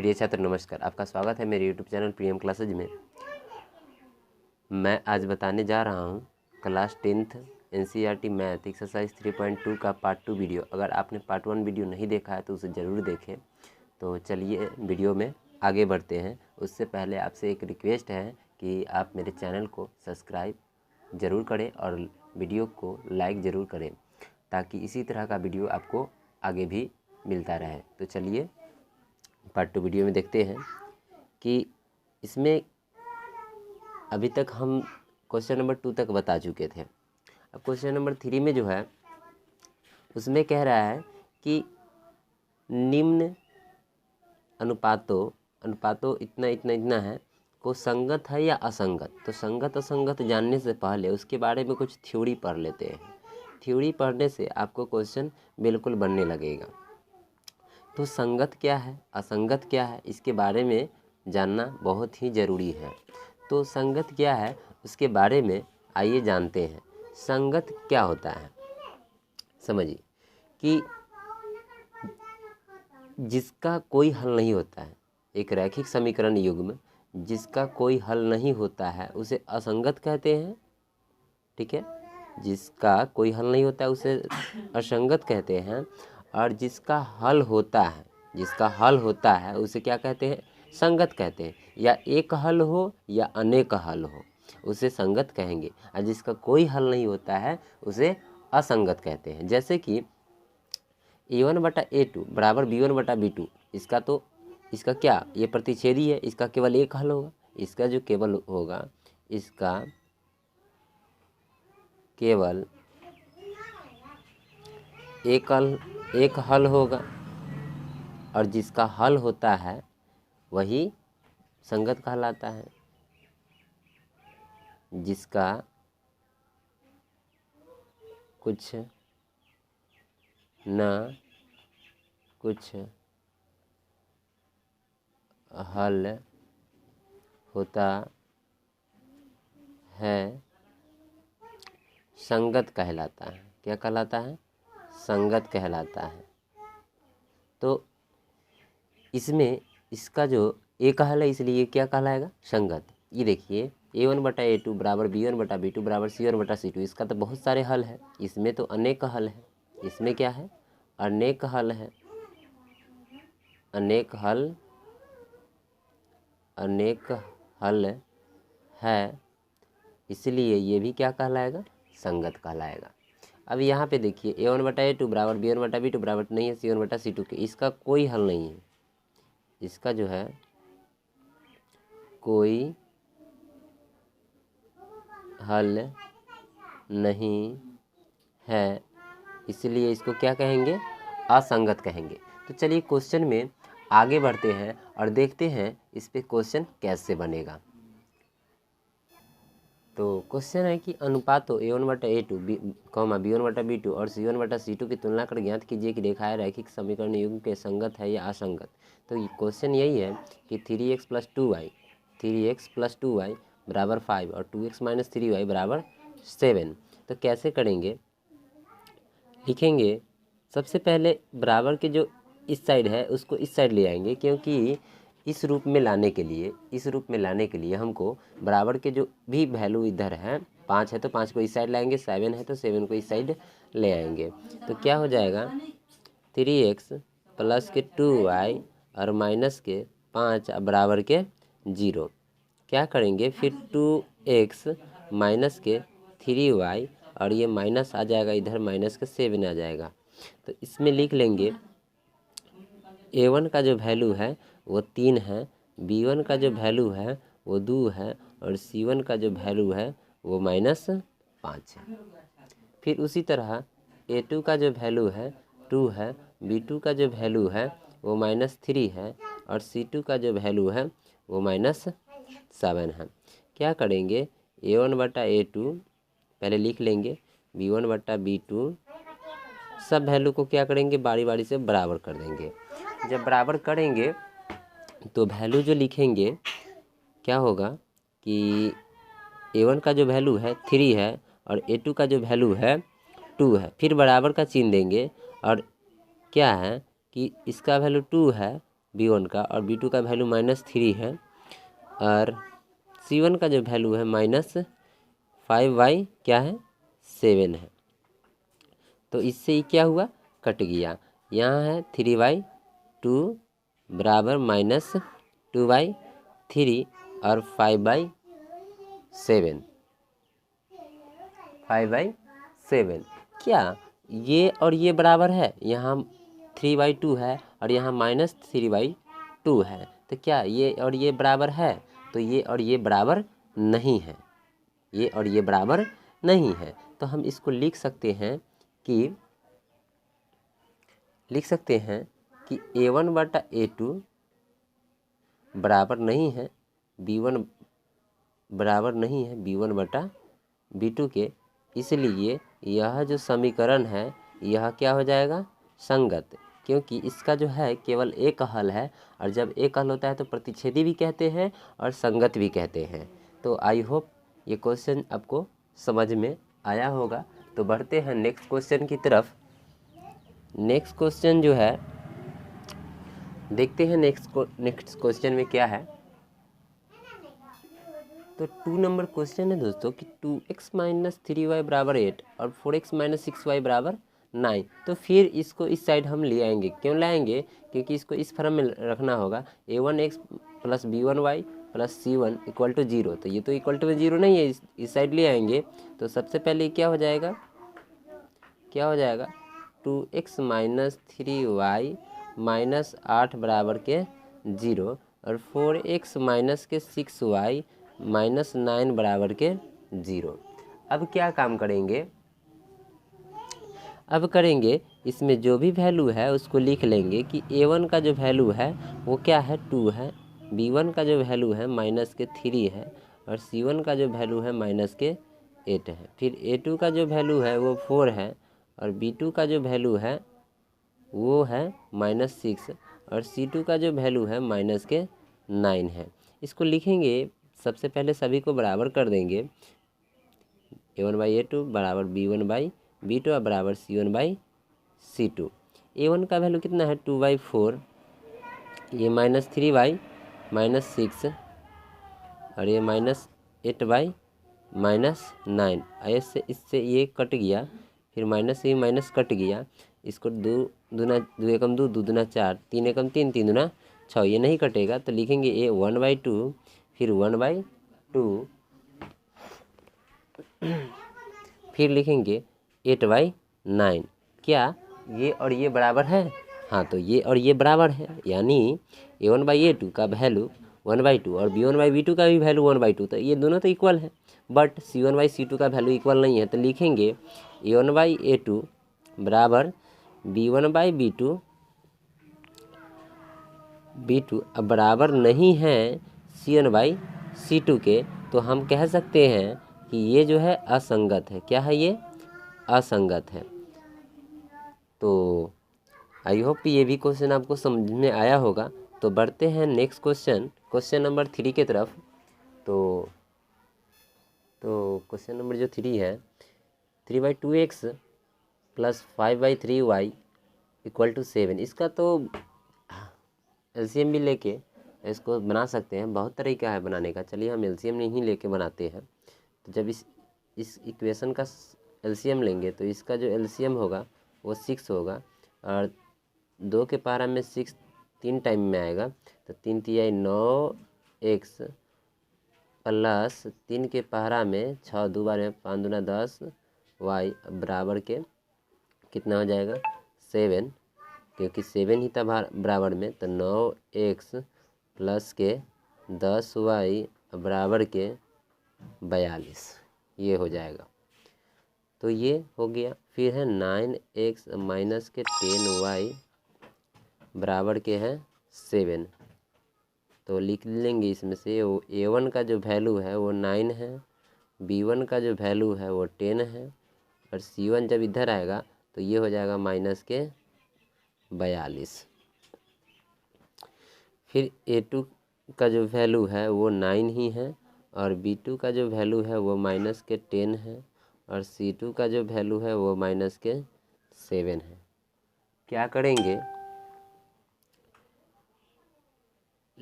प्रिय छात्र नमस्कार, आपका स्वागत है मेरे यूट्यूब चैनल प्रीएम क्लासेज में। मैं आज बताने जा रहा हूं class 10th NCERT math exercise 3.2 का पार्ट 2 वीडियो। अगर आपने पार्ट 1 वीडियो नहीं देखा है तो उसे ज़रूर देखें। तो चलिए वीडियो में आगे बढ़ते हैं। उससे पहले आपसे एक रिक्वेस्ट है कि आप मेरे चैनल को सब्सक्राइब ज़रूर करें और वीडियो को लाइक ज़रूर करें, ताकि इसी तरह का वीडियो आपको आगे भी मिलता रहे। तो चलिए पार्ट 2 वीडियो में देखते हैं कि इसमें अभी तक हम क्वेश्चन नंबर 2 तक बता चुके थे। अब क्वेश्चन नंबर 3 में जो है उसमें कह रहा है कि निम्न अनुपातों इतना इतना इतना है को संगत है या असंगत। तो संगत असंगत जानने से पहले उसके बारे में कुछ थ्योरी पढ़ लेते हैं। थ्योरी पढ़ने से आपको क्वेश्चन बिल्कुल बनने लगेगा। तो संगत क्या है, असंगत क्या है, इसके बारे में जानना बहुत ही ज़रूरी है। तो संगत क्या है उसके बारे में आइए जानते हैं। संगत क्या होता है, समझिए कि जिसका कोई हल नहीं होता है, एक रैखिक समीकरण युग्म जिसका कोई हल नहीं होता है उसे असंगत कहते हैं। ठीक है, जिसका कोई हल नहीं होता है उसे असंगत कहते हैं, और जिसका हल होता है उसे क्या कहते हैं, संगत कहते हैं। या एक हल हो या अनेक हल हो उसे संगत कहेंगे, और जिसका कोई हल नहीं होता है उसे असंगत कहते हैं। जैसे कि a1/a2 बराबर b1/b2, इसका क्या, ये प्रतिच्छेदी है, इसका केवल एक हल होगा। इसका जो केवल होगा, इसका केवल एक हल होगा, और जिसका हल होता है वही संगत कहलाता है। जिसका कुछ न कुछ हल होता है संगत कहलाता है। क्या कहलाता है, संगत कहलाता है। तो इसमें इसका जो एक हल है इसलिए क्या कहलाएगा, संगत। ये देखिए a1/a2 बराबर b1/b2 बराबर c1/c2, इसका तो बहुत सारे हल है, इसमें तो अनेक हल है। इसमें क्या है, अनेक हल है, अनेक हल है, इसलिए ये भी क्या कहलाएगा, संगत कहलाएगा। अब यहाँ पे देखिए a1/a2 बराबर b1/b2 बराबर नहीं है c1/c2 के, इसका कोई हल नहीं है। इसका जो है कोई हल नहीं है, इसलिए इसको क्या कहेंगे, असंगत कहेंगे। तो चलिए क्वेश्चन में आगे बढ़ते हैं और देखते हैं इस पे क्वेश्चन कैसे बनेगा। तो क्वेश्चन है कि अनुपातों a1/a2 b1/b2 और c1/c2 की तुलना कर ज्ञात कीजिए कि रेखाएं रैखिक समीकरण युग्म के संगत है या असंगत। तो ये क्वेश्चन यही है कि 3x + 2y बराबर 5 और 2x - 3y बराबर 7। तो कैसे करेंगे, लिखेंगे सबसे पहले बराबर के जो इस साइड है उसको इस साइड ले आएंगे, क्योंकि इस रूप में लाने के लिए हमको बराबर के जो भी वैल्यू इधर है, 5 है तो 5 को इस साइड लाएंगे, 7 है तो 7 को इस साइड ले आएंगे। तो क्या हो जाएगा, 3x + के 2y और माइनस के 5 बराबर के 0। क्या करेंगे फिर 2x - के 3y और ये माइनस आ जाएगा इधर, माइनस के 7 आ जाएगा। तो इसमें लिख लेंगे a1 का जो वैल्यू है वो 3 है, b1 का जो वैल्यू है वो 2 है, और c1 का जो वैल्यू है वो -5 है। फिर उसी तरह a2 का जो वैल्यू है 2 है, b2 का जो वैल्यू है वो -3 है, और c2 का जो वैल्यू है वो -7 है। क्या करेंगे, a1/a2 पहले लिख लेंगे, b1/b2 सब वैल्यू को क्या करेंगे, बारी बारी से बराबर कर देंगे। जब बराबर करेंगे तो वैल्यू जो लिखेंगे क्या होगा कि a1 का जो वैल्यू है 3 है और a2 का जो वैल्यू है 2 है। फिर बराबर का चिन्ह देंगे, और क्या है कि इसका वैल्यू 2 है B1 का, और B2 का वैल्यू -3 है, और C1 का जो वैल्यू है -5/, क्या है, 7 है। तो इससे क्या हुआ, कट गया। यहाँ है 3/2 बराबर -2/3 और 5/7, 5/7। क्या ये और ये बराबर है? यहाँ 3/2 है और यहाँ -3/2 है, तो क्या ये और ये बराबर है? तो ये और ये बराबर नहीं है, ये और ये बराबर नहीं है। तो हम इसको लिख सकते हैं कि A1/A2 बराबर नहीं है B1, बराबर नहीं है B1/B2 के। इसलिए यह जो समीकरण है यह क्या हो जाएगा, संगत, क्योंकि इसका जो है केवल एक हल है, और जब एक हल होता है तो प्रतिच्छेदी भी कहते हैं और संगत भी कहते हैं। तो आई होप ये क्वेश्चन आपको समझ में आया होगा। तो बढ़ते हैं नेक्स्ट क्वेश्चन की तरफ। नेक्स्ट क्वेश्चन जो है, देखते हैं नेक्स्ट क्वेश्चन में क्या है। तो 2 नंबर क्वेश्चन है दोस्तों कि 2x - 3y बराबर 8 और 4x - 6y बराबर 9। तो फिर इसको इस साइड हम ले आएंगे। क्यों लाएंगे? क्योंकि इसको इस फॉर्म में रखना होगा, a1x + b1y + c1 = 0। तो ये तो इक्वल टू में 0 नहीं है, इस साइड ले आएंगे। तो सबसे पहले क्या हो जाएगा, 2x - 3y - 8 बराबर के 0 और 4x - 6y -9 बराबर के 0। अब क्या काम करेंगे, अब करेंगे इसमें जो भी वैल्यू है उसको लिख लेंगे कि a1 का जो वैल्यू है वो क्या है, 2 है, b1 का जो वैल्यू है -3 है, और c1 का जो वैल्यू है -8 है। फिर a2 का जो वैल्यू है वो 4 है, और b2 का जो वैल्यू है वो है -6, और c2 का जो वैल्यू है -9 है। इसको लिखेंगे, सबसे पहले सभी को बराबर कर देंगे। a1/a2 बराबर b1/b2 बराबर c1/c2। a1 का वैल्यू कितना है, 2/4, ये -3/6 और ये -8/9। ऐसे इससे ये कट गया, फिर माइनस से माइनस कट गया। इसको 2 दूना 2 एकम 2, 2 दूना 4, 3 एकम 3, 3 दूना 6, ये नहीं कटेगा। तो लिखेंगे a 1/2, फिर 1/2, फिर लिखेंगे 8/9। क्या ये और ये बराबर है? हाँ, तो ये और ये बराबर है, यानी a1/a2 का वैल्यू 1/2 और b1/b2 का भी वैल्यू 1/2। तो ये दोनों तो इक्वल है, बट c1/c2 का वैल्यू इक्वल नहीं है। तो लिखेंगे a1/a2 बराबर b1/b2 अब बराबर नहीं है c1/c2 के। तो हम कह सकते हैं कि ये जो है असंगत है। क्या है ये? असंगत है। तो आई होप कि ये भी क्वेश्चन आपको समझ में आया होगा। तो बढ़ते हैं नेक्स्ट क्वेश्चन नंबर 3 की तरफ। तो क्वेश्चन नंबर जो 3 है, 3/2x + 5/3y = 7। इसका तो एलसीएम भी लेके इसको बना सकते हैं, बहुत तरीका है बनाने का। चलिए हम एलसीएम नहीं लेके बनाते हैं। तो जब इस इक्वेशन का एलसीएम लेंगे तो इसका जो एलसीएम होगा वो 6 होगा, और 2 के पारा में 6 3 टाइम में आएगा। तो 3 तिहाई 9x प्लस 3 के पहाड़ा में 6 2 बार में 5 दूना 10 y बराबर के कितना हो जाएगा, 7, क्योंकि 7 ही था बराबर में। तो 9x प्लस के 10y बराबर के 42, ये हो जाएगा। तो ये हो गया। फिर है 9x माइनस के 10y बराबर के है 7। तो लिख लेंगे इसमें से a1 का जो वैल्यू है वो 9 है, b1 का जो वैल्यू है वो 10 है, और c1 जब इधर आएगा तो ये हो जाएगा -42। फिर a2 का जो वैल्यू है वो 9 ही है, और b2 का जो वैल्यू है वो -10 है, और c2 का जो वैल्यू है वो -7 है। क्या करेंगे,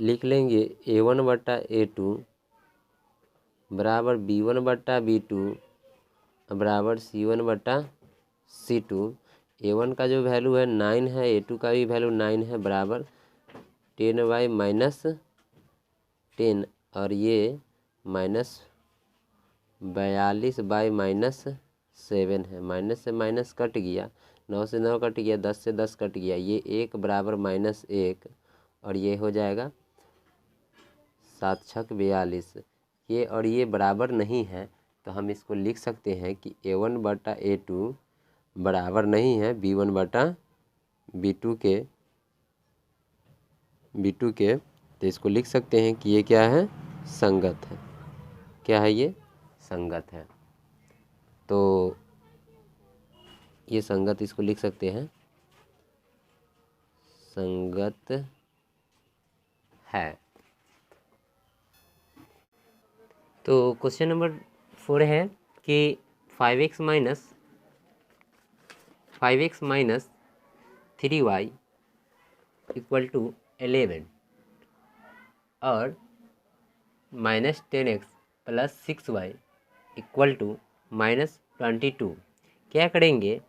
लिख लेंगे A1 बटा A2 बराबर B1 बटा B2 बराबर C1 बटा C2। A1 का जो वैल्यू है 9 है, A2 का भी वैल्यू 9 है, बराबर 10y माइनस 10 और ये -42 माइनस 7 है। माइनस से माइनस कट गया, 9 से 9 कट गया, 10 से 10 कट गया, ये 1 बराबर -1 और ये हो जाएगा 7 छक 42। ये और ये बराबर नहीं है तो हम इसको लिख सकते हैं कि A1 बटा A2 बराबर नहीं है B1 बटा B2 के, तो इसको लिख सकते हैं कि ये क्या है, संगत है। क्या है ये, संगत है। तो ये संगत, इसको लिख सकते हैं संगत है। तो क्वेश्चन नंबर 4 है कि 5x minus 3y equal to 11 और -10x plus 6y equal to -22। क्या करेंगे,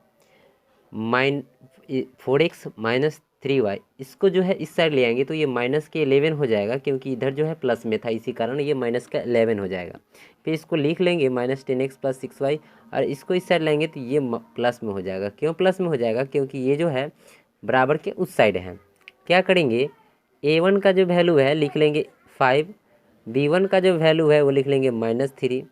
4x माइनस 3y, इसको जो है इस साइड ले आएंगे तो ये माइनस के 11 हो जाएगा, क्योंकि इधर जो है प्लस में था, इसी कारण ये माइनस का 11 हो जाएगा। फिर इसको लिख लेंगे -10x प्लस 6y और इसको इस साइड लाएंगे तो ये प्लस में हो जाएगा। क्यों प्लस में हो जाएगा, क्योंकि ये जो है बराबर के उस साइड है। क्या करेंगे, A1 का जो वैल्यू है लिख लेंगे 5, B1 का जो वैल्यू है वो लिख लेंगे -3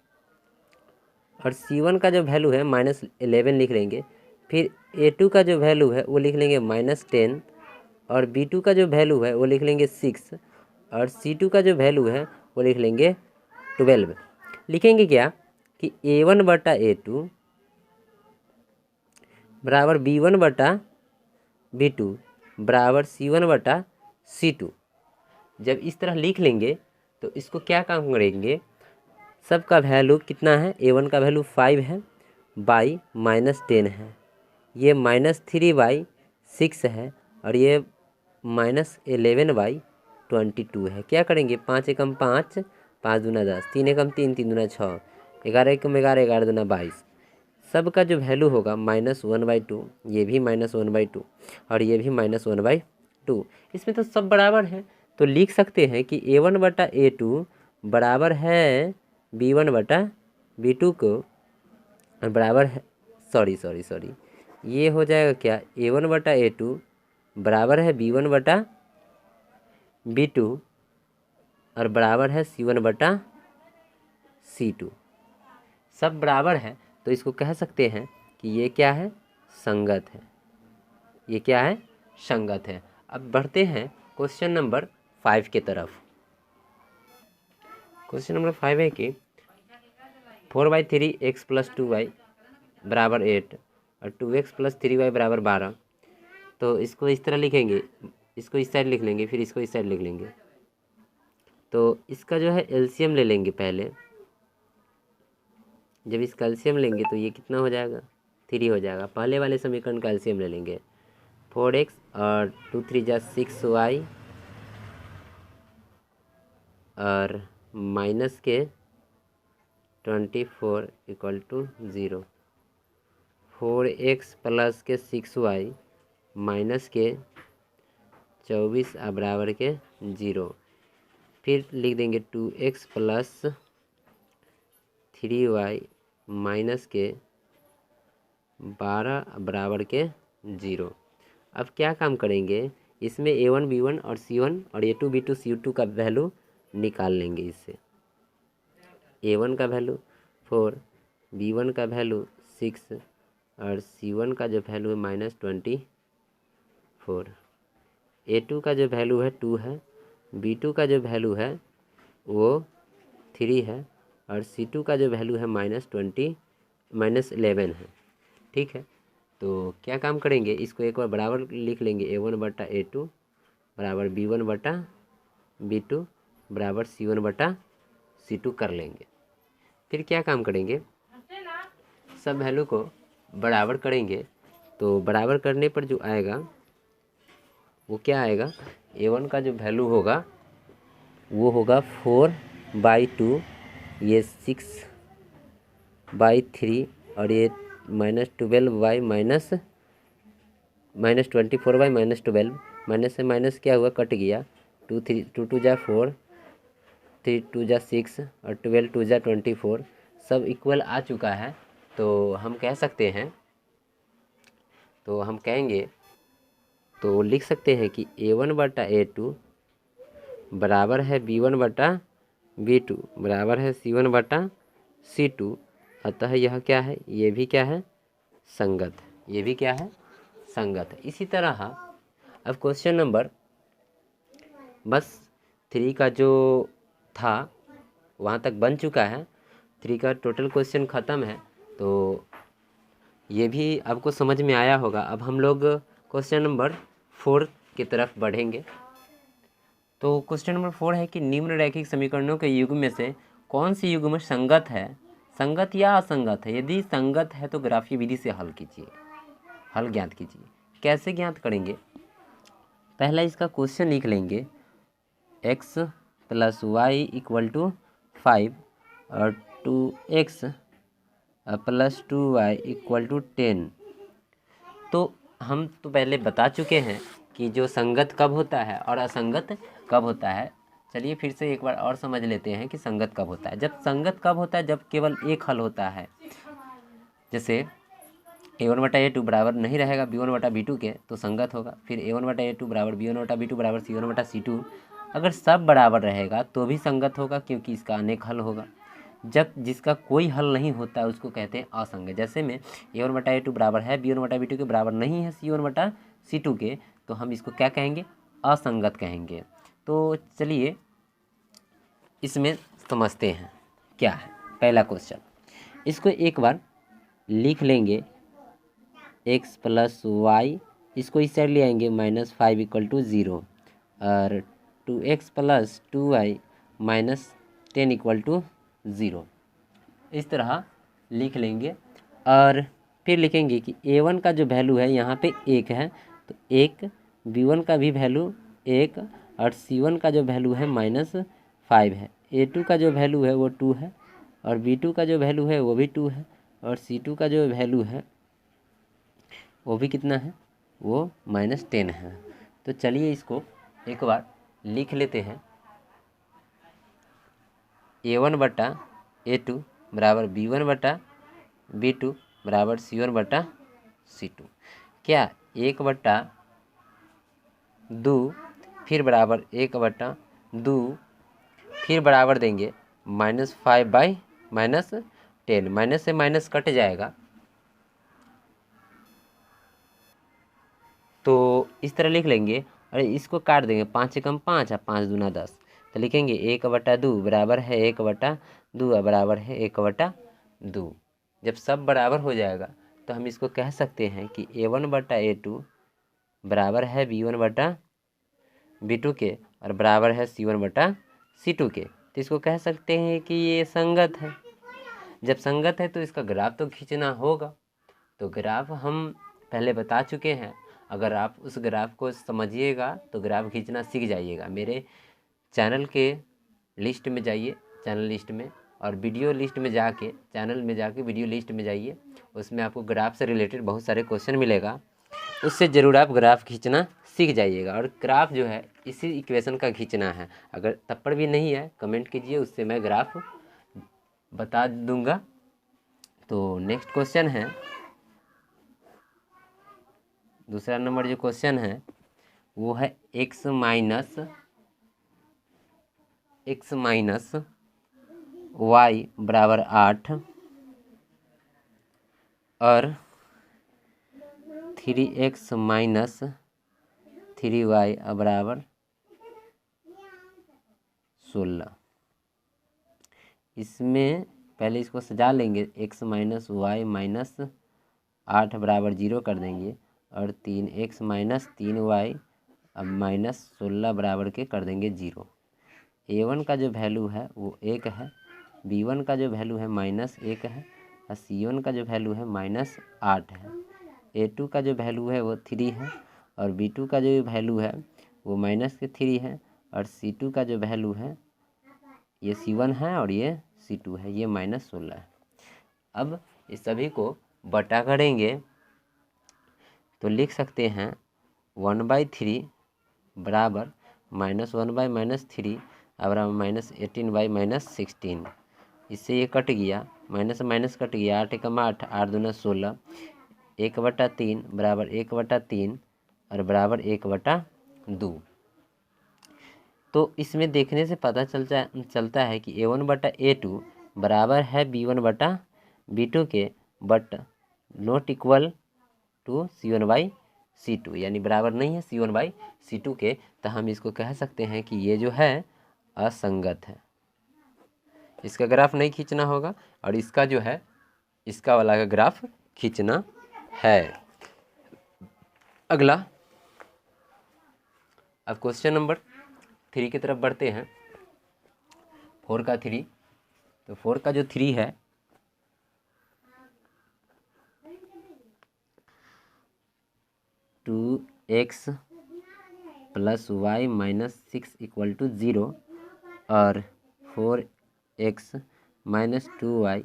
और C1 का जो वैल्यू है -11 लिख लेंगे। फिर A2 का जो वैल्यू है वो लिख लेंगे -10 और B2 का जो वैल्यू है वो लिख लेंगे 6 और C2 का जो वैल्यू है वो लिख लेंगे 12। लिखेंगे क्या कि A1 बटा A2 बराबर B1 बटा B2 बराबर C1 बटा C2। जब इस तरह लिख लेंगे तो इसको क्या काम करेंगे, सबका वैल्यू कितना है, A1 का वैल्यू 5 है, बाई -10 है, ये -3/6 है और ये -11/22 है। क्या करेंगे, 5 एकम 5, 5 दूना 10, 3 एकम 3, 3 दूना 6, 11 एकम 11, 11 दूना 22। सबका जो वैल्यू होगा -1/2, ये भी -1/2 और ये भी -1/2। इसमें तो सब बराबर है, तो लिख सकते हैं कि A1 बटा A2 बराबर है B1 बटा B2 को, और बराबर है सॉरी ये हो जाएगा क्या, A1 बटा A2 बराबर है B1 बटा B2 और बराबर है C1 बटा C2। सब बराबर है तो इसको कह सकते हैं कि ये क्या है, संगत है। ये क्या है, संगत है। अब बढ़ते हैं क्वेश्चन नंबर 5 के तरफ। क्वेश्चन नंबर 5 है कि 4/3x प्लस 2y बराबर 8 और 2x प्लस 3y बराबर 12। तो इसको इस तरह लिखेंगे, इसको इस साइड लिख लेंगे, फिर इसको इस साइड लिख लेंगे। तो इसका जो है एलसीएम ले लेंगे पहले। जब इसका एलसीएम लेंगे तो ये कितना हो जाएगा, 3 हो जाएगा। पहले वाले समीकरण का एलसीएम ले लेंगे, 4x और 2 3 जा 6y और माइनस के 24 इक्वल टू 0, 4x प्लस के 6y माइनस के 24 बराबर के 0। फिर लिख देंगे 2x प्लस 3y माइनस के 12 बराबर के 0। अब क्या काम करेंगे, इसमें A1 B1 और C1 और A2 B2 C2 का वैल्यू निकाल लेंगे। इससे A1 का वैल्यू 4, B1 का वैल्यू 6 और C1 का जो वैल्यू है -24, A2 का जो वैल्यू है 2 है, B2 का जो वैल्यू है वो 3 है और C2 का जो वैल्यू है -11 है। ठीक है, तो क्या काम करेंगे, इसको एक बार बराबर लिख लेंगे, A1 बटा A2 बराबर B1 बटा B2 बराबर C1 बटा C2 कर लेंगे। फिर क्या काम करेंगे, सब वैल्यू को बराबर करेंगे। तो बराबर करने पर जो आएगा वो क्या आएगा, A1 का जो वैल्यू होगा वो होगा 4/2, ये 6/3 और ये -12 -24/-12 माइनस से माइनस क्या हुआ, कट गया। 2 जा 4, 3 2 जा 6 और 12 2 जा 24 सब इक्वल आ चुका है। तो हम कह सकते हैं, तो हम कहेंगे, तो लिख सकते हैं कि A1/A2 बराबर है B1/B2 बराबर है C1/C2। अतः यह क्या है, ये भी क्या है, संगत। ये भी क्या है, संगत है। इसी तरह अब क्वेश्चन नंबर बस 3 का जो था वहाँ तक बन चुका है। 3 का टोटल क्वेश्चन ख़त्म है। तो ये भी आपको समझ में आया होगा। अब हम लोग क्वेश्चन नंबर 4 की तरफ बढ़ेंगे। तो क्वेश्चन नंबर 4 है कि निम्न रैखिक समीकरणों के युग्म में से कौन सी युग्म संगत है, संगत या असंगत है। यदि संगत है तो ग्राफीय विधि से हल कीजिए, हल ज्ञात कीजिए। कैसे ज्ञात करेंगे, पहला इसका क्वेश्चन लिख लेंगे, x + y = 5 और 2x + 2y = 10। तो हम तो पहले बता चुके हैं कि जो संगत कब होता है और असंगत कब होता है। चलिए फिर से एक बार और समझ लेते हैं कि संगत कब होता है। जब संगत कब होता है, जब केवल एक हल होता है। जैसे A1/A2 बराबर नहीं रहेगा B1/B2 के, तो संगत होगा। फिर A1/A2 बराबर B1/B2 बराबर C1/C2, अगर सब बराबर रहेगा तो भी संगत होगा, क्योंकि इसका अनेक हल होगा। जब जिसका कोई हल नहीं होता उसको कहते हैं असंगत। जैसे में A1/A2 बराबर है B1/B2 के बराबर नहीं है C1/C2 के, तो हम इसको क्या कहेंगे, असंगत कहेंगे। तो चलिए इसमें समझते हैं क्या है। पहला क्वेश्चन, इसको एक बार लिख लेंगे, x + y, इसको इस साइड ले आएंगे, -5 = 0 और 2x + 2y - 10 = 0। इस तरह लिख लेंगे। और फिर लिखेंगे कि A1 का जो वैल्यू है यहाँ पे 1 है, तो 1, B1 का भी वैल्यू 1 और C1 का जो वैल्यू है -5 है। A2 का जो वैल्यू है वो 2 है और B2 का जो वैल्यू है वो भी 2 है और C2 का जो वैल्यू है वो भी कितना है, वो -10 है। तो चलिए इसको एक बार लिख लेते हैं, A1/A2 बराबर B1/B2 बराबर C1/C2। क्या 1/2 फिर बराबर 1/2 फिर बराबर देंगे -5/-10, माइनस से माइनस कट जाएगा। तो इस तरह लिख लेंगे और इसको काट देंगे, 5 से कम 5 और 5 दूना 10। तो लिखेंगे 1/2 बराबर है 1/2 बराबर है 1/2। जब सब बराबर हो जाएगा तो हम इसको कह सकते हैं कि A1/A2 बराबर है B1/B2 के और बराबर है C1/C2 के। तो इसको कह सकते हैं कि ये संगत है। जब संगत है तो इसका ग्राफ तो खींचना होगा। तो ग्राफ हम पहले बता चुके हैं। अगर आप उस ग्राफ को समझिएगा तो ग्राफ खींचना सीख जाइएगा। मेरे चैनल के लिस्ट में जाइए, चैनल लिस्ट में, और वीडियो लिस्ट में जाके, चैनल में जाके वीडियो लिस्ट में जाइए, उसमें आपको ग्राफ से रिलेटेड बहुत सारे क्वेश्चन मिलेगा। उससे ज़रूर आप ग्राफ खींचना सीख जाइएगा। और ग्राफ जो है इसी इक्वेशन का खींचना है। अगर तप्पड़ भी नहीं है कमेंट कीजिए, उससे मैं ग्राफ बता दूंगा। तो नेक्स्ट क्वेश्चन है, दूसरा नंबर जो क्वेश्चन है वो है x माइनस y बराबर 8 और 3x माइनस 3y बराबर 16। इसमें पहले इसको सजा लेंगे, x माइनस y माइनस 8 बराबर 0 कर देंगे और 3x माइनस 3y अब -16 बराबर के कर देंगे 0। A1 का जो वैल्यू है वो 1 है, B1 का जो वैल्यू है -1 है और C1 का जो वैल्यू है -8 है। A2 का जो वैल्यू है वो 3 है और B2 का जो वैल्यू है वो -3 है और C2 का जो वैल्यू है ये C1 है और ये C2 है, ये -16 है। अब इस सभी को बटा करेंगे तो लिख सकते हैं 1/3 बराबर -1/-3 बराबर -18/-16। इससे ये कट गया, माइनस माइनस कट गया, 8 एकम 8, 8 दूना 16, 1/3 बराबर 1/3 और बराबर 1/2। तो इसमें देखने से पता चलता है कि A1/A2 बराबर है B1/B2 के, but not equal to C1/C2, यानी बराबर नहीं है C1/C2 के। तो हम इसको कह सकते हैं कि ये जो है असंगत है। इसका ग्राफ नहीं खींचना होगा और इसका जो है इसका वाला का ग्राफ खींचना है। अगला, अब क्वेश्चन नंबर 3 की तरफ बढ़ते हैं। 4 का 3, तो 4 का जो 3 है 2x + y - 6 = 0 और 4x - 2y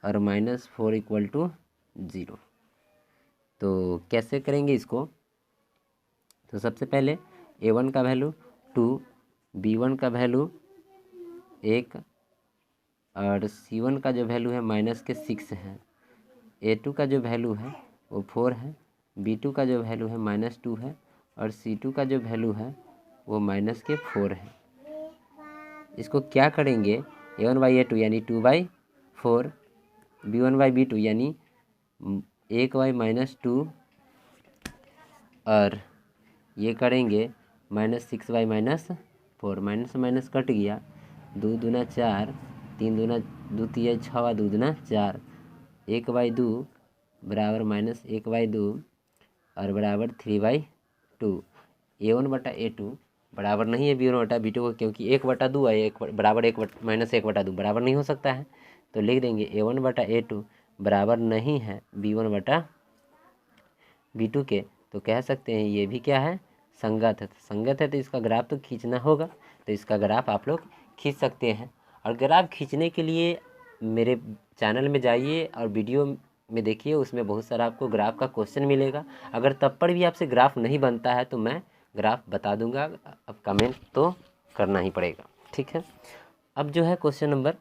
और -4 = 0। तो कैसे करेंगे इसको? तो सबसे पहले A1 का वैल्यू 2, B1 का वैल्यू 1 और C1 का जो वैल्यू है -6 है, A2 का जो वैल्यू है वो 4 है, B2 का जो वैल्यू है -2 है और C2 का जो वैल्यू है वो -4 है। इसको क्या करेंगे? A1/A2 यानी 2/4, B1/B2 यानी 1/-2 और ये करेंगे -6/-4, माइनस माइनस कट गया, 2 दूना 4, 3 दूना 2 3 6 2 दूना 4, 1/2 बराबर -1/2 और बराबर 3/2। A1/A2 बराबर नहीं है B1/B2 को, क्योंकि 1/2 है, एक बराबर 1/-1/2 बराबर नहीं हो सकता है। तो लिख देंगे A1/A2 बराबर नहीं है B1/B2 के। तो कह सकते हैं ये भी क्या है? संगत है। संगत है तो इसका ग्राफ तो खींचना होगा। तो इसका ग्राफ आप लोग खींच सकते हैं। और ग्राफ खींचने के लिए मेरे चैनल में जाइए और वीडियो में देखिए, उसमें बहुत सारा आपको ग्राफ का क्वेश्चन मिलेगा। अगर तब पर भी आपसे ग्राफ नहीं बनता है तो मैं ग्राफ बता दूंगा, अब कमेंट तो करना ही पड़ेगा, ठीक है। अब जो है क्वेश्चन नंबर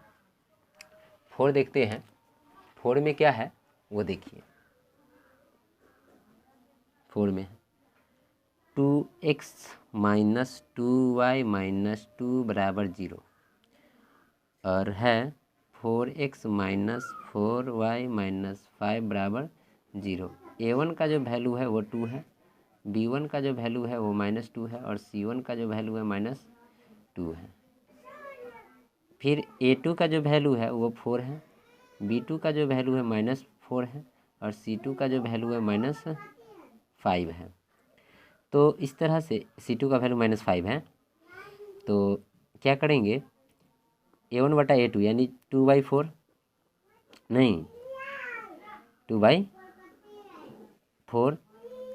4 देखते हैं। 4 में क्या है वो देखिए। 4 में 2x - 2y - 2 बराबर 0 और है 4x - 4y - 5 बराबर 0। A1 का जो वैल्यू है वो 2 है, B1 का जो वैल्यू है वो -2 है और C1 का जो वैल्यू है -2 है। फिर A2 का जो वैल्यू है वो 4 है, B2 का जो वैल्यू है -4 है और C2 का जो वैल्यू है -5 है। तो इस तरह से C2 का वैल्यू -5 है। तो क्या करेंगे? A1/A2 यानी 2/4 नहीं 2/4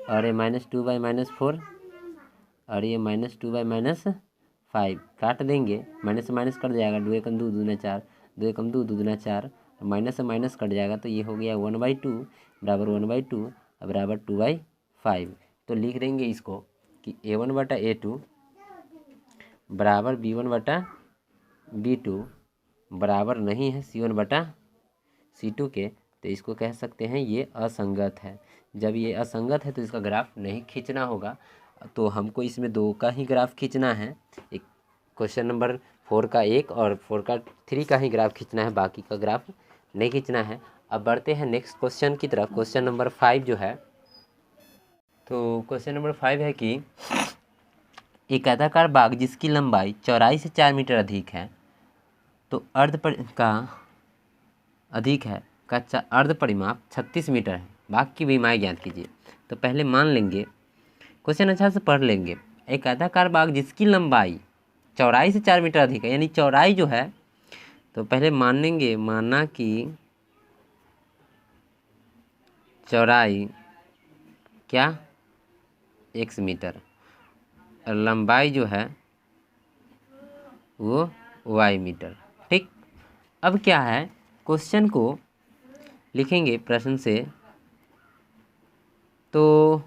और ये -2/-4 और ये -2/-5 काट देंगे, माइनस से माइनस कट जाएगा, 2 एकम 2 दूना 4, 2 एकम 2 दूना 4, माइनस से माइनस कट जाएगा तो ये हो गया 1/2 बराबर 1/2 बराबर 2/5। तो लिख देंगे इसको कि A1/A2 बराबर B1/B2 बराबर नहीं है C1/C2 के। तो इसको कह सकते हैं ये असंगत है। जब ये असंगत है तो इसका ग्राफ नहीं खींचना होगा। तो हमको इसमें 2 का ही ग्राफ खींचना है, एक क्वेश्चन नंबर 4 का 1 और 4 का 3 का ही ग्राफ खींचना है, बाकी का ग्राफ नहीं खींचना है। अब बढ़ते हैं नेक्स्ट क्वेश्चन की तरफ। क्वेश्चन नंबर 5 जो है, तो क्वेश्चन नंबर 5 है कि एक आयताकार बाग जिसकी लंबाई चौड़ाई से 4 मीटर अधिक है, तो अर्ध परिमाप 36 मीटर है। बाग की विमाएँ ज्ञात कीजिए। तो पहले मान लेंगे, क्वेश्चन अच्छा से पढ़ लेंगे। एक आयताकार बाग जिसकी लंबाई चौड़ाई से 4 मीटर अधिक है, यानी चौड़ाई जो है, तो पहले माना कि चौड़ाई क्या x मीटर और लंबाई जो है वो वाई मीटर। ठीक, अब क्या है, क्वेश्चन को लिखेंगे प्रश्न से। तो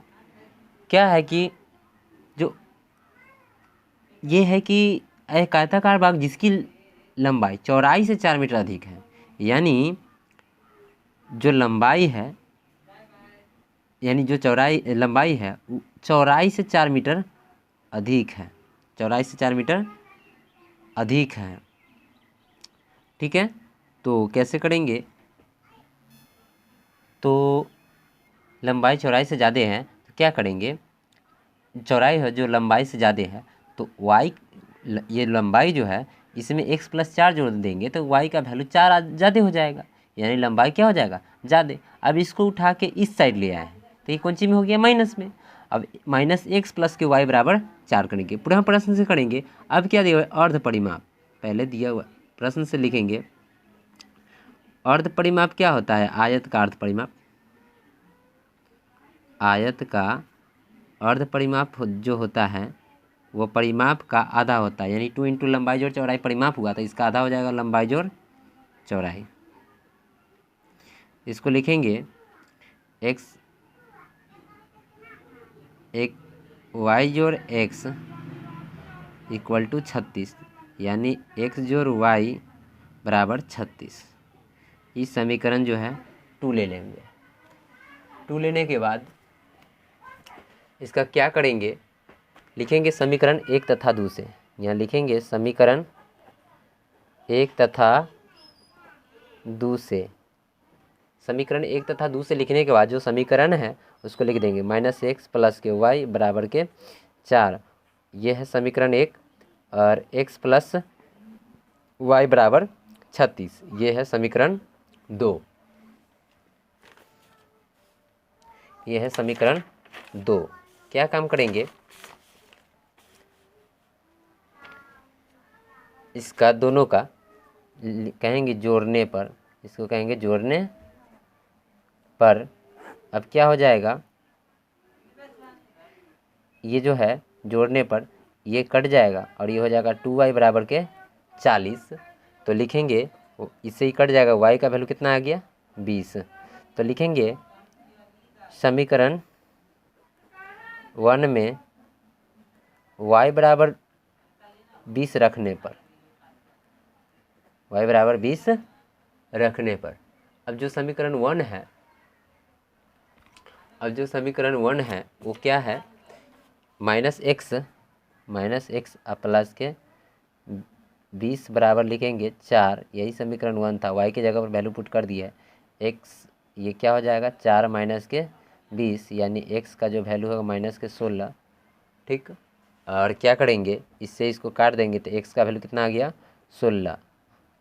क्या है कि जो ये है कि एक आयताकार भाग जिसकी लंबाई चौड़ाई से 4 मीटर अधिक है, यानी जो लंबाई है, यानी जो लंबाई है चौड़ाई से 4 मीटर अधिक है, चौड़ाई से 4 मीटर अधिक है। ठीक है, तो कैसे करेंगे, तो लंबाई चौड़ाई से ज़्यादा है तो क्या करेंगे, चौड़ाई है जो लंबाई से ज़्यादा है तो y, ये लंबाई जो है इसमें x + 4 जोड़ देंगे तो y का वैल्यू 4 ज़्यादा हो जाएगा, यानी लंबाई क्या हो जाएगा, ज़्यादा। अब इसको उठा के इस साइड ले आए हैं तो ये कौन सी में हो गया, माइनस में। अब -x + के y = 4 करेंगे, पुनः प्रश्न से करेंगे। अब क्या दिया हुआ है, अर्ध परिमाप, पहले दिया हुआ प्रश्न से लिखेंगे। अर्ध परिमाप क्या होता है, आयत का अर्ध परिमाप, आयत का अर्ध परिमाप जो होता है वो परिमाप का आधा होता है, यानी 2 × लंबाई जोड़ चौड़ाई परिमाप हुआ तो इसका आधा हो जाएगा लंबाई जोड़ चौड़ाई। इसको लिखेंगे x y जोड़ x = 36, यानी x जोड़ y = 36। इस समीकरण जो है 2 ले लेंगे। 2 लेने के बाद इसका क्या करेंगे, लिखेंगे समीकरण 1 तथा 2 से। यहाँ लिखेंगे समीकरण 1 तथा 2 से। समीकरण 1 तथा 2 से लिखने के बाद जो समीकरण है उसको लिख देंगे -x + के y = 4। ये है समीकरण 1, और x + y = 36, ये है समीकरण 2। ये है समीकरण 2। क्या काम करेंगे, इसका दोनों का कहेंगे जोड़ने पर, इसको कहेंगे जोड़ने पर। अब क्या हो जाएगा, ये जो है जोड़ने पर ये कट जाएगा और ये हो जाएगा 2y = 40। तो लिखेंगे इससे ही कट जाएगा, y का वैल्यू कितना आ गया, 20। तो लिखेंगे समीकरण 1 में y = 20 रखने पर, y = 20 रखने पर, अब जो समीकरण 1 है, वो क्या है, -x प्लस के 20 बराबर लिखेंगे 4। यही समीकरण 1 था, y की जगह पर वैल्यू पुट कर दिया है। x ये क्या हो जाएगा, 4 - के 20, यानी x का जो वैल्यू होगा -16। ठीक, और क्या करेंगे, इससे इसको काट देंगे तो x का वैल्यू कितना आ गया, 16।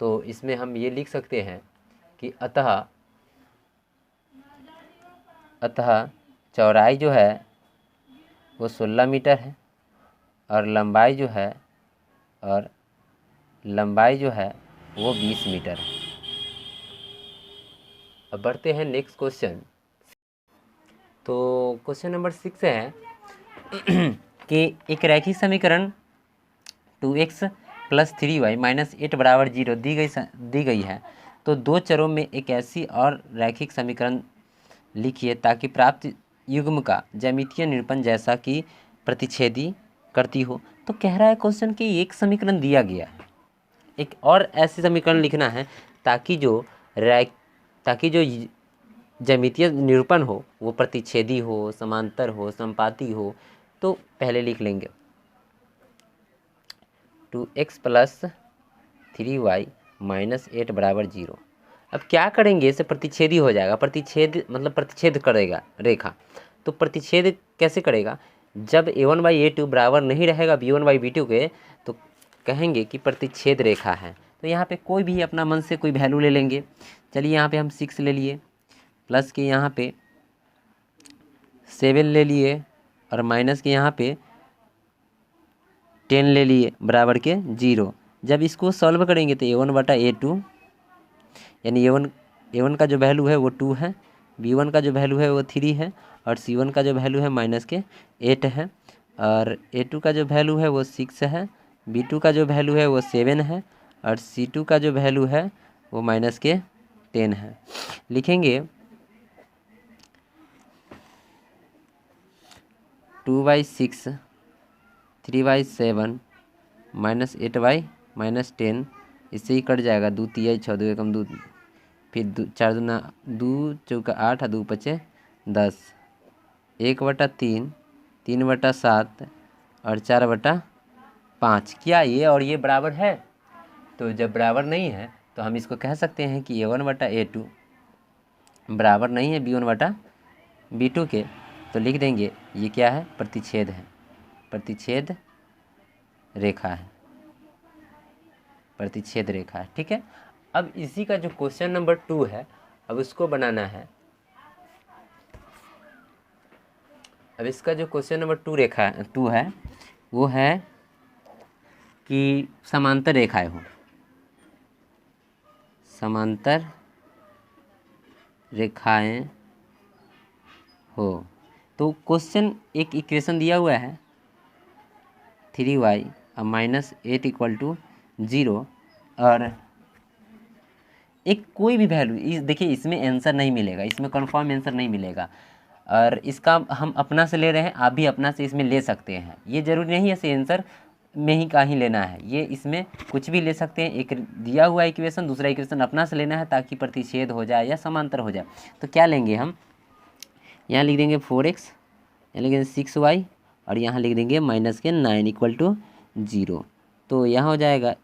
तो इसमें हम ये लिख सकते हैं कि अतः चौड़ाई जो है वो 16 मीटर है और लंबाई जो है वो 20 मीटर है। अब बढ़ते हैं नेक्स्ट क्वेश्चन। तो क्वेश्चन नंबर 6 है कि एक रैखिक समीकरण 2x + 3y - 8 = 0 दी गई है। तो दो चरों में एक ऐसी और रैखिक समीकरण लिखिए ताकि प्राप्त युग्म का ज्यामितीय निरूपण जैसा कि प्रतिच्छेदी करती हो। तो कह रहा है क्वेश्चन कि एक समीकरण दिया गया है, एक और ऐसी समीकरण लिखना है ताकि जो ज्यामितीय निरूपण हो वो प्रतिच्छेदी हो, समांतर हो, संपाती हो। तो पहले लिख लेंगे 2x + 3y - 8 = 0। अब क्या करेंगे, इसे प्रतिच्छेदी हो जाएगा, प्रतिच्छेद मतलब प्रतिच्छेद करेगा रेखा। तो प्रतिच्छेद कैसे करेगा, जब a1/a2 बराबर नहीं रहेगा b1/b2 के तो कहेंगे कि प्रतिच्छेद रेखा है। तो यहाँ पे कोई भी अपना मन से कोई वैल्यू ले लेंगे। चलिए यहाँ पे हम 6 ले लिए, प्लस के यहाँ पे 7 ले लिए और माइनस के यहाँ पे 10 ले लिए बराबर के 0। जब इसको सॉल्व करेंगे तो a1/a2, यानी a1 का जो वैल्यू है वो 2 है, b1 का जो वैल्यू है वो 3 है और c1 का जो वैल्यू है -8 है, और a2 का जो वैल्यू है वो 6 है, B2 का जो वैल्यू है वो 7 है और C2 का जो वैल्यू है वो -10 है। लिखेंगे 2/6 3/7 -8/-10, इससे ही कट जाएगा। 2 तिया 6 2 एकम 2, फिर 4 दूना 2 चौका 8 2 पचे 10, 1/3 3/7 और 4/5। क्या ये और ये बराबर है? तो जब बराबर नहीं है तो हम इसको कह सकते हैं कि A1/A2 बराबर नहीं है B1/B2 के। तो लिख देंगे ये क्या है? प्रतिच्छेद है, प्रतिच्छेद रेखा है, प्रतिच्छेद रेखा है। ठीक है। अब इसी का जो क्वेश्चन नंबर 2 है, अब उसको बनाना है। अब इसका जो क्वेश्चन नंबर 2 है वो है कि समांतर रेखाएं हो, समांतर रेखाएं हो। तो क्वेश्चन एक इक्वेशन दिया हुआ है 3y -8 = 0 और एक कोई भी वैल्यू, देखिए इसमें आंसर नहीं मिलेगा, इसमें कंफर्म आंसर नहीं मिलेगा और इसका हम अपना से ले रहे हैं, आप भी अपना से इसमें ले सकते हैं। ये जरूरी नहीं है से आंसर में ही का ही लेना है, ये इसमें कुछ भी ले सकते हैं। एक दिया हुआ इक्वेशन, दूसरा इक्वेशन अपना से लेना है ताकि प्रतिच्छेद हो जाए या समांतर हो जाए। तो क्या लेंगे हम? यहाँ लिख देंगे 4x, यहाँ लिख देंगे 6y और यहाँ लिख देंगे -9 = 0। तो यहाँ हो जाएगा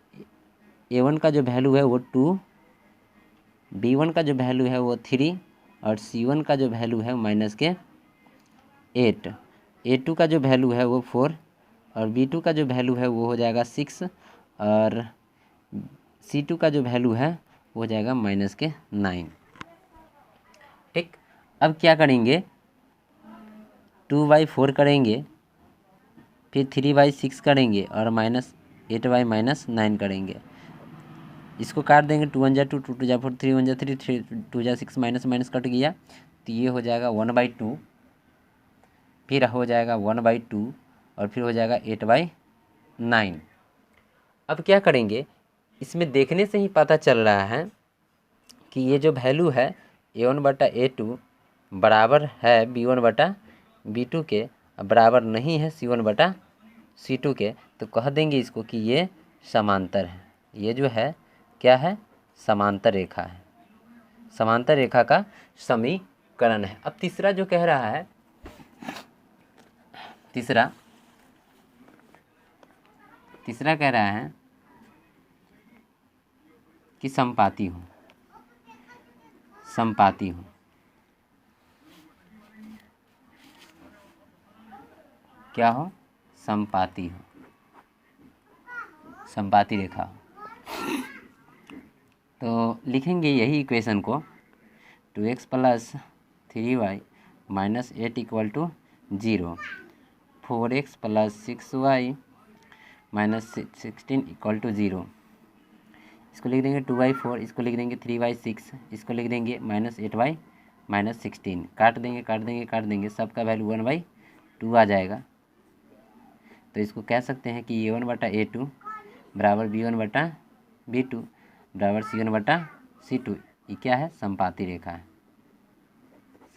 A1 का जो वैल्यू है वो 2, B1 का जो वैल्यू है वो 3 और C1 का जो वैल्यू है -8, A2 का जो वैल्यू है वो 4 और B2 का जो वैल्यू है वो हो जाएगा 6 और C2 का जो वैल्यू है वो हो जाएगा -9। ठीक। अब क्या करेंगे? 2/4 करेंगे, फिर 3/6 करेंगे और -8/-9 करेंगे। इसको काट देंगे, 2 1 2 2 2 4 3 1 3 3 2 6 माइनस कट गया तो ये हो जाएगा 1/2, फिर हो जाएगा 1/2 और फिर हो जाएगा 8/9। अब क्या करेंगे? इसमें देखने से ही पता चल रहा है कि ये जो वैल्यू है A1/A2 बराबर है B1/B2 के, बराबर नहीं है C1/C2 के। तो कह देंगे इसको कि ये समांतर है। ये जो है क्या है? समांतर रेखा है, समांतर रेखा का समीकरण है। अब तीसरा जो कह रहा है, तीसरा कह रहा है कि समपाती हो, समपाती हो। क्या हो? समपाती हो, समपाती रेखा हो। तो लिखेंगे यही इक्वेशन को 2x + 3y -8 = 0, 4x + 6y -16 = 0। इसको लिख देंगे 2/4, इसको लिख देंगे 3/6, इसको लिख देंगे -8/-16। काट देंगे, सबका वैल्यू 1/2 आ जाएगा। तो इसको कह सकते हैं कि A1/A2 बराबर B1/B2 बराबर C1/C2। ये क्या है? समपाती रेखा है,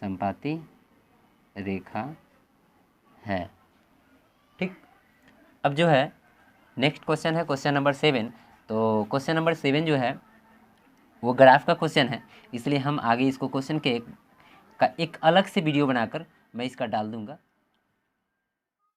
समपाती रेखा है। ठीक। अब जो है नेक्स्ट क्वेश्चन है क्वेश्चन नंबर 7। तो क्वेश्चन नंबर 7 जो है वो ग्राफ का क्वेश्चन है, इसलिए हम आगे इसको क्वेश्चन का एक अलग से वीडियो बनाकर मैं इसका डाल दूंगा।